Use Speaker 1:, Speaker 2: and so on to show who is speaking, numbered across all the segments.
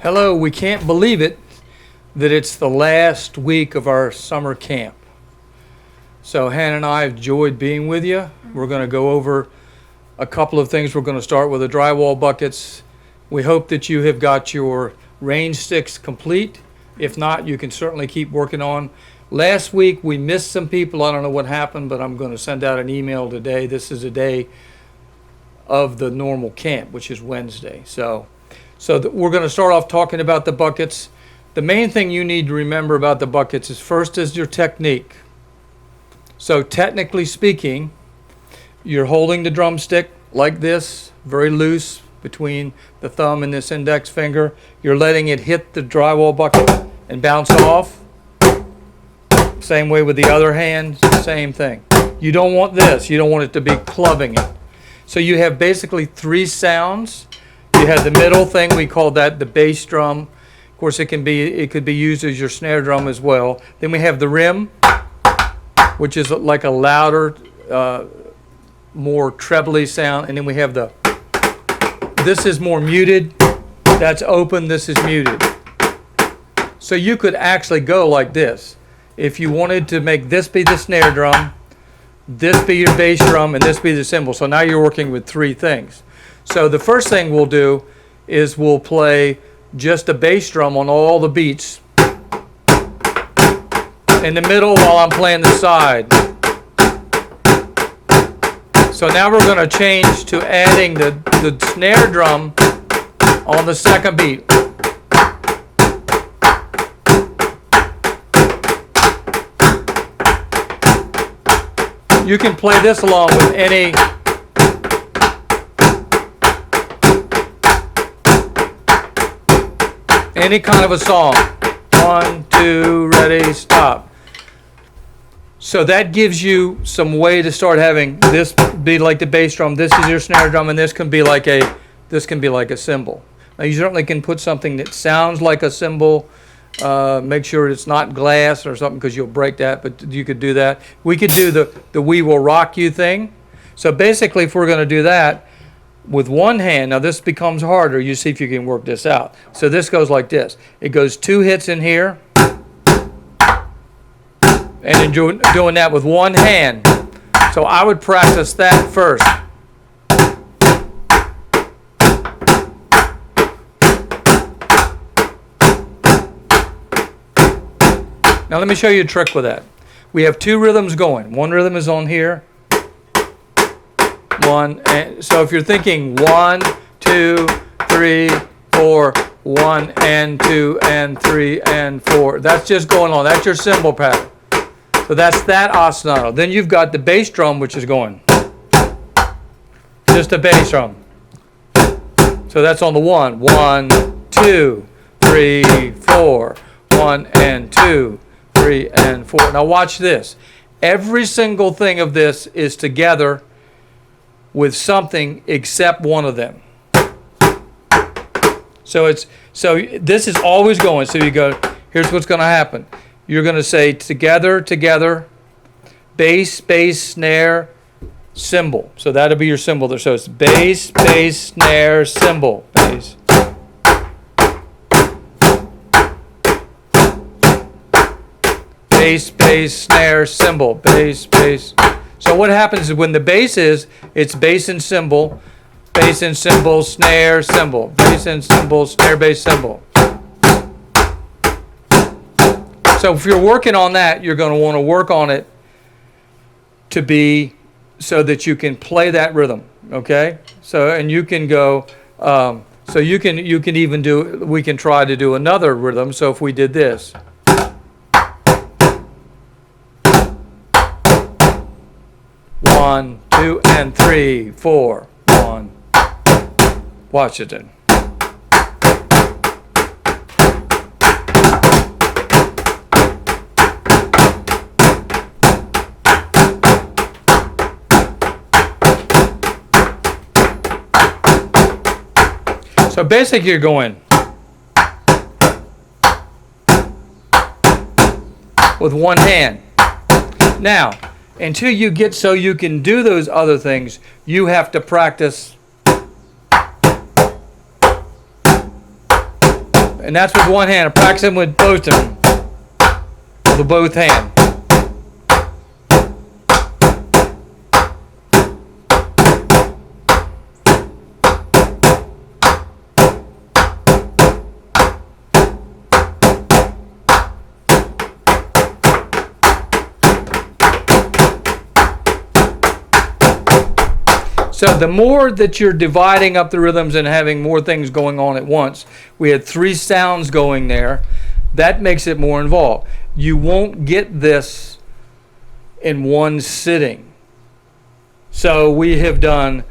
Speaker 1: Hello, we can't believe it that it's the last week of our summer camp. So Hannah and I have enjoyed being with you. We're going to go over a couple of things. We're going to start with the drywall buckets. We hope that you have got your range sticks complete. If not, you can certainly keep working on. Last week we missed some people. I don't know what happened, but I'm going to send out an email today. This is a day of the normal camp, which is Wednesday. So we're going to start off talking about the buckets. The main thing you need to remember about the buckets is first is your technique. So technically speaking, you're holding the drumstick like this, very loose between the thumb and this index finger. You're letting it hit the drywall bucket and bounce off. Same way with the other hand, same thing. You don't want this. You don't want it to be clubbing it. So you have basically three sounds. You have the middle thing, we call that the bass drum. Of course, it could be used as your snare drum as well. Then we have the rim, which is like a louder, more trebly sound. And then we have this is more muted. That's open, this is muted. So you could actually go like this. If you wanted to make this be the snare drum, this be your bass drum, and this be the cymbal. So now you're working with three things. So the first thing we'll do is we'll play just a bass drum on all the beats in the middle while I'm playing the side. So now we're going to change to adding the snare drum on the second beat. You can play this along with any kind of a song. 1, 2, ready, stop. So that gives you some way to start having this be like the bass drum. This is your snare drum, and this can be like a cymbal. Now you certainly can put something that sounds like a cymbal. Make sure it's not glass or something because you'll break that. But you could do that. We could do the "We Will Rock You" thing. So basically, if we're going to do that with one hand, now this becomes harder. You see if you can work this out. So this goes like this. It goes 2 hits in here, and then doing that with one hand. So I would practice that first. Now let me show you a trick with that. We have 2 rhythms going. One rhythm is on here. So if you're thinking 1, 2, 3, 4, 1 and 2 and 3 and 4. That's just going on. That's your cymbal pattern. So that's that ostinato. Then you've got the bass drum, which is going. Just a bass drum. So that's on the 1. 1, 2, 3, 4. 1 and 2, 3 and 4. Now watch this. Every single thing of this is together with something except one of them. So this is always going. So you go, here's what's going to happen. You're going to say together, together, bass, bass, snare, cymbal. So that'll be your cymbal there. So it's bass, bass, snare, cymbal, bass. Bass, bass, snare, cymbal, bass, bass. So what happens is when the bass is, it's bass and cymbal, snare, cymbal, bass and cymbal, snare, bass, cymbal. So if you're working on that, you're going to want to work on it to be so that you can play that rhythm, okay? So and you can go, so you can even do. We can try to do another rhythm. So if we did this. 1, 2, and 3, 4. 1. Watch it then. So basically you're going with one hand. Now, until you get so you can do those other things, you have to practice And that's with one hand. I'm practicing with both of them. With both hands. So the more that you're dividing up the rhythms and having more things going on at once, we had 3 sounds going there. That makes it more involved. You won't get this in one sitting. So we have done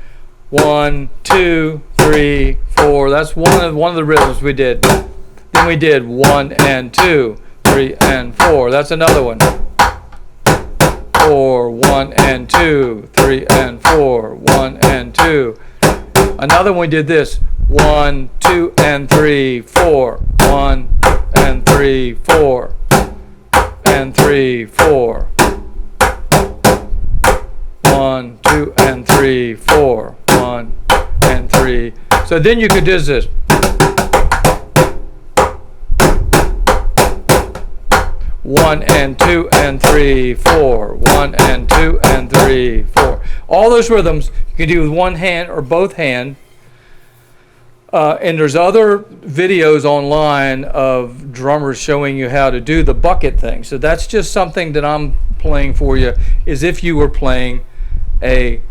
Speaker 1: 1, 2, 3, 4. That's one of the rhythms we did. Then we did 1 and 2, 3 and 4. That's another one. 4, 1 and 2, 3 and 4, 1 and 2. Another one we did this. 1, 2 and 3, 4, 1 and 3, 4, and 3, 4. 1, 2 and 3, 4, 1 and 3. So then you could do this. 1 and 2 and 3, 4. 1 and 2 and 3, 4. All those rhythms you can do with one hand or both hands. And there's other videos online of drummers showing you how to do the bucket thing. So that's just something that I'm playing for you, is if you were playing a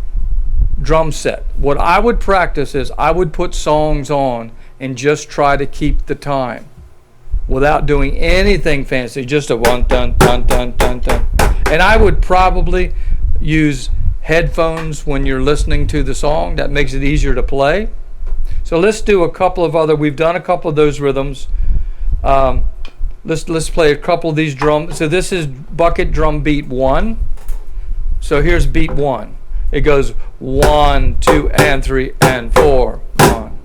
Speaker 1: drum set. What I would practice is I would put songs on and just try to keep the time without doing anything fancy, just a 1 dun dun dun dun dun. And I would probably use headphones when you're listening to the song. That makes it easier to play. So let's do a couple of other. We've done a couple of those rhythms. Let's play a couple of these drums. So this is bucket drum beat 1. So here's beat 1. It goes 1, 2 and 3 and 4. 1.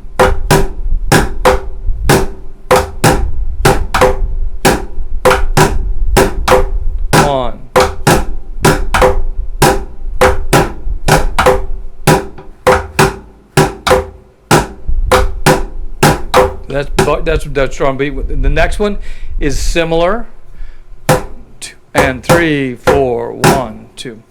Speaker 1: 1. That's drum beat. The next one is similar. 2 and 3, 4, 1, 2.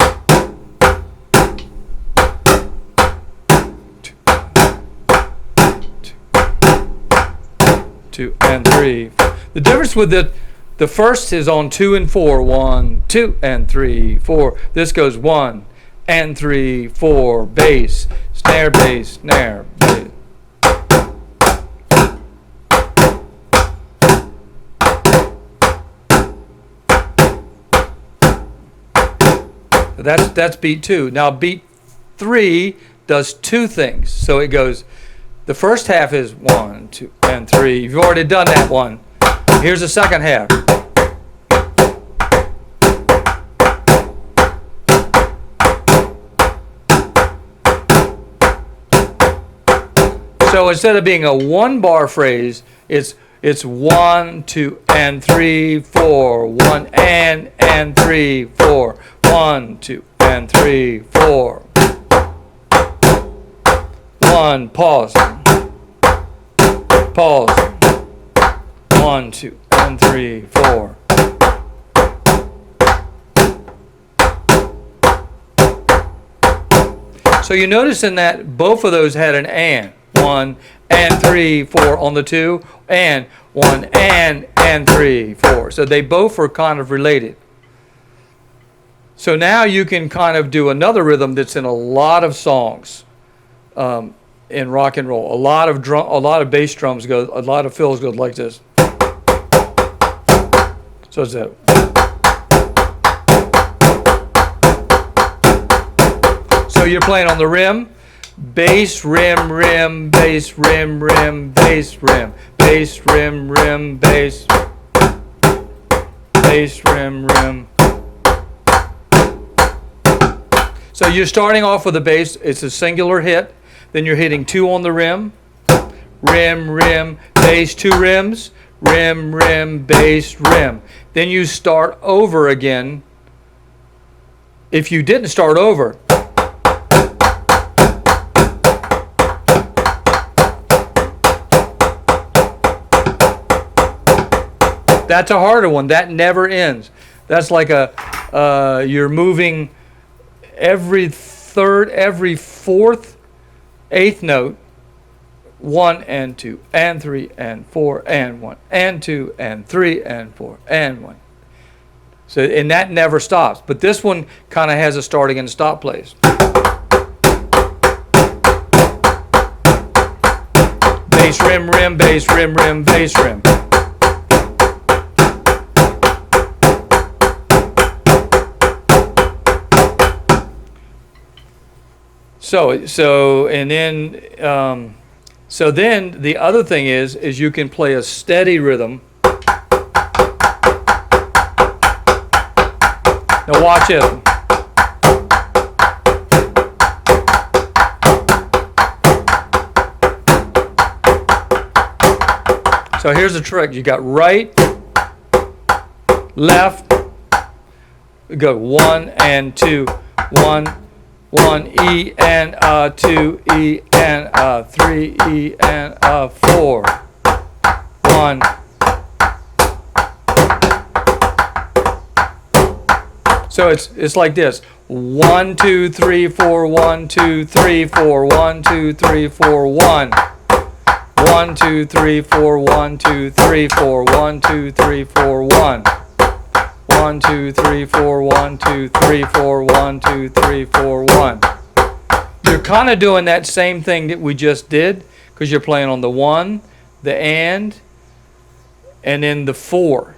Speaker 1: 2 and 3. The difference with the first is on 2 and 4. 1, 2 and 3, 4. This goes 1 and 3, 4. Bass, snare, bass, snare, bass. That's beat 2. Now beat 3 does 2 things. So it goes, the first half is 1, 2, and 3. You've already done that one. Here's the second half. So instead of being a 1-bar phrase, it's 1, 2, and 3, 4. 1 and 3, 4. 1, 2, and 3, 4. 1, pause. Pause. 1, 2, and 3, 4. So you notice in that both of those had an and. 1 and 3, 4 on the 2, and 1 and 3, 4. So they both are kind of related. So now you can kind of do another rhythm that's in a lot of songs in rock and roll. A lot of bass drums go, a lot of fills go like this. So it's that. So you're playing on the rim, bass, rim, rim, bass, rim, rim, bass, rim, bass, rim, rim, bass, bass, rim, rim. So you're starting off with a bass, it's a singular hit, then you're hitting 2 on the rim, rim, rim, bass, 2 rims, rim, rim, bass, rim. Then you start over again. If you didn't start over, That's a harder one. That never ends. That's like you're moving every third, every fourth, eighth note. 1 and 2 and 3 and 4 and 1 and 2 and 3 and 4 and 1. So, and that never stops. But this one kind of has a starting and stop place. Bass rim, rim, bass rim, rim, bass rim. So then the other thing is you can play a steady rhythm. Now watch it. So here's the trick. You got right, left, go 1 and 2, 1, 1 E and 2 E and 3 E and 4. 1. So it's like this. 1 2 3 4 1 2 3 4 1 2 3 4 1. 1 2 3 4 1 2 3 4 1 2 3 4 1. 1 2 3 4 1 2 3 4 1 2 3 4 1. You're kind of doing that same thing that we just did because you're playing on the 1, the and then the 4.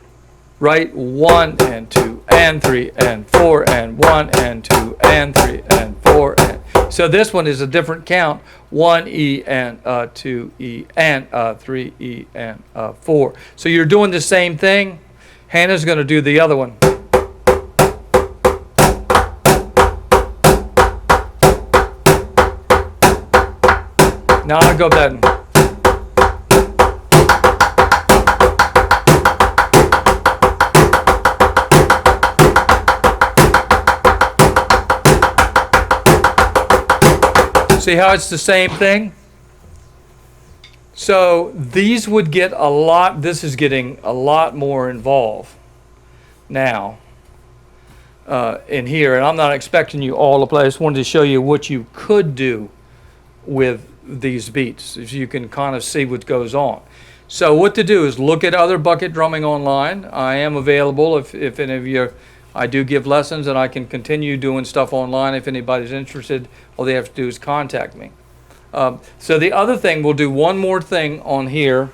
Speaker 1: Right? 1 and 2 and 3 and 4 and 1 and 2 and 3 and 4 and so this one is a different count. 1 E and 2 E and 3 E and 4. So you're doing the same thing. Hannah's going to do the other one. Now I'll go back. See how it's the same thing? So these would get a lot, this is getting a lot more involved now in here. And I'm not expecting you all to play. I just wanted to show you what you could do with these beats, if you can kind of see what goes on. So what to do is look at other bucket drumming online. I am available if any of you, I do give lessons and I can continue doing stuff online if anybody's interested. All they have to do is contact me. So the other thing, we'll do one more thing on here.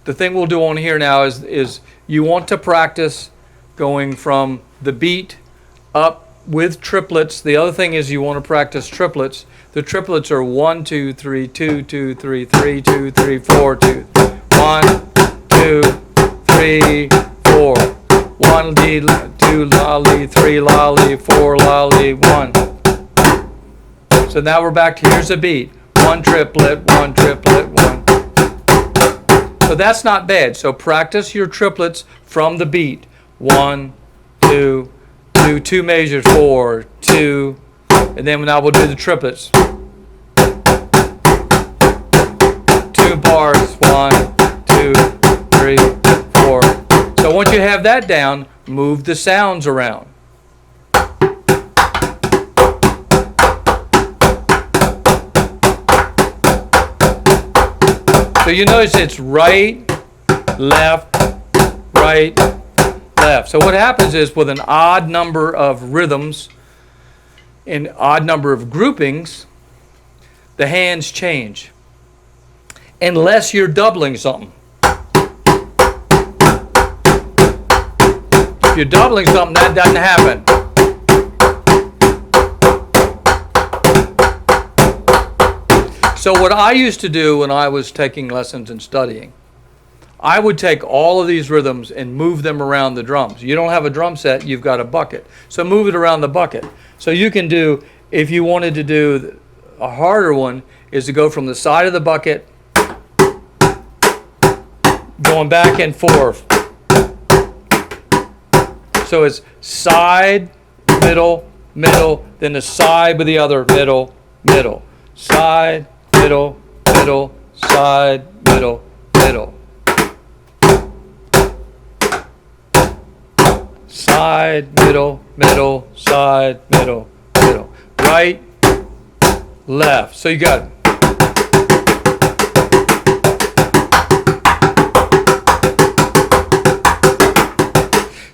Speaker 1: The thing we'll do on here now is you want to practice going from the beat up with triplets. The other thing is you want to practice triplets. The triplets are 1 2 3 2 2 3 3 2 3 4 2 1 2 3 4 1 D 2 lolly 3 lolly 4 lolly 1. So now we're back to here's a beat. 1 triplet 1 triplet 1. So that's not bad. So practice your triplets from the beat. 1 2 2 2 measures 4 2. And then now we'll do the triplets. 2 bars, 1, 2, 3, 4. So once you have that down, move the sounds around. So you notice it's right, left, right, left. So what happens is with an odd number of rhythms, in odd number of groupings, the hands change. Unless you're doubling something. If you're doubling something, that doesn't happen. So what I used to do when I was taking lessons and studying, I would take all of these rhythms and move them around the drums. You don't have a drum set, you've got a bucket. So move it around the bucket. So you can do, if you wanted to do a harder one, is to go from the side of the bucket, going back and forth. So it's side, middle, middle, then the side with the other, middle, middle. Side, middle, middle, side, middle, middle. side, middle, middle, side, middle, middle. Right, left. So you got it.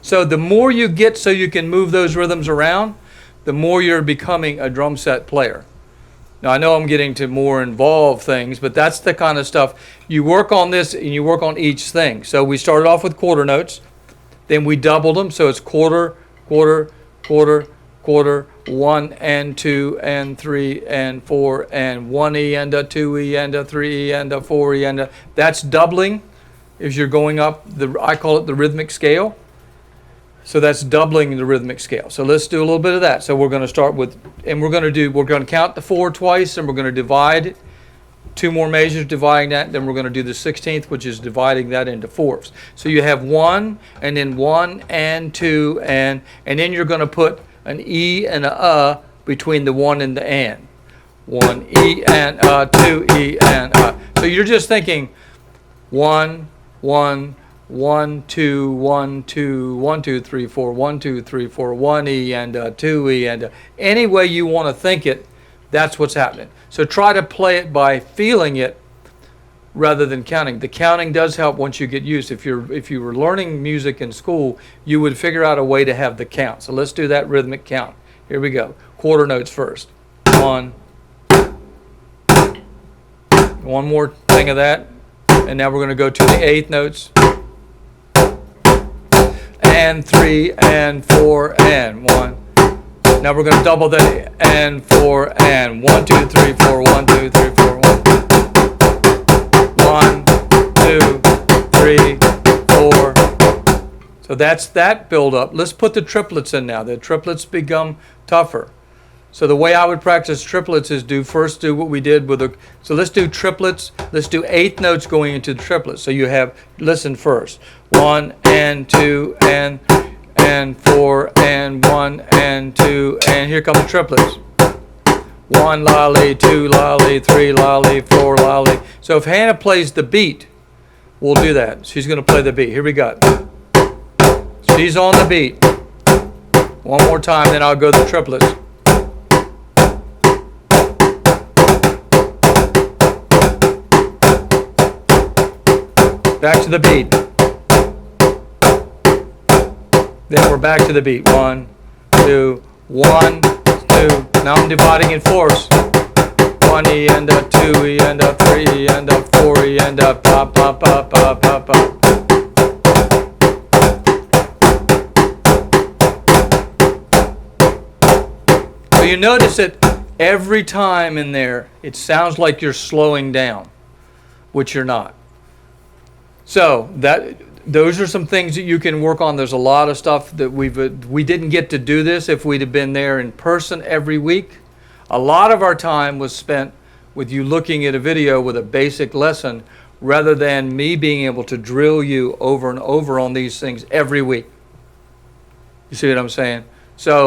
Speaker 1: So the more you get so you can move those rhythms around, the more you're becoming a drum set player. Now I know I'm getting to more involved things, but that's the kind of stuff. You work on this and you work on each thing. So we started off with quarter notes, then we doubled them, so it's quarter, quarter, quarter, quarter, 1 and 2 and 3 and 4 and 1 E and a 2 E and a 3 E and a 4 E and a. That's doubling as you're going up, I call it the rhythmic scale. So that's doubling the rhythmic scale. So let's do a little bit of that. So we're going to start with, and we're going to count the 4 twice, and we're going to divide 2 more measures, dividing that. Then we're going to do the 16th, which is dividing that into 4ths. So you have 1, and then 1 and 2, and then you're going to put an E and a between the 1 and the and. 1 E and 2 E and So you're just thinking 1, 1, 1, 2, 1, 2, 1, 2, 3, 4, 1, 2, 3, 4, 1 E and 2 E and any way you want to think it, that's what's happening. So try to play it by feeling it rather than counting. The counting does help once you get used. If you were learning music in school, you would figure out a way to have the count. So let's do that rhythmic count. Here we go. Quarter notes first. 1. One more thing of that. And now we're going to go to the 8th notes. And 3 and 4 and 1. Now we're going to double that and 4 and 1, 2, 3, 4, 1, 2, 3, 4, 1. 1, 2, 3, 4. So that's that build up. Let's put the triplets in now. The triplets become tougher. So the way I would practice triplets is first do what we did with the, so let's do triplets. Let's do 8th notes going into the triplets. So you have, listen first. 1 and 2 and 4 and 1 and 2 and here come the triplets. 1 lolly, 2 lolly, 3 lolly, 4 lolly. So if Hannah plays the beat, we'll do that. She's going to play the beat. Here we go. She's on the beat. One more time, then I'll go the triplets. Back to the beat. Then we're back to the beat. 1, 2, 1, 2. Now I'm dividing in 4ths. 1 E and a 2 E and a 3 E and a 4 E and a pop, pop, pop, pop, pop, pop. So you notice that every time in there, it sounds like you're slowing down, which you're not. So those are some things that you can work on. There's a lot of stuff that we didn't get to do this if we'd have been there in person every week. A lot of our time was spent with you looking at a video with a basic lesson rather than me being able to drill you over and over on these things every week. You see what I'm saying? So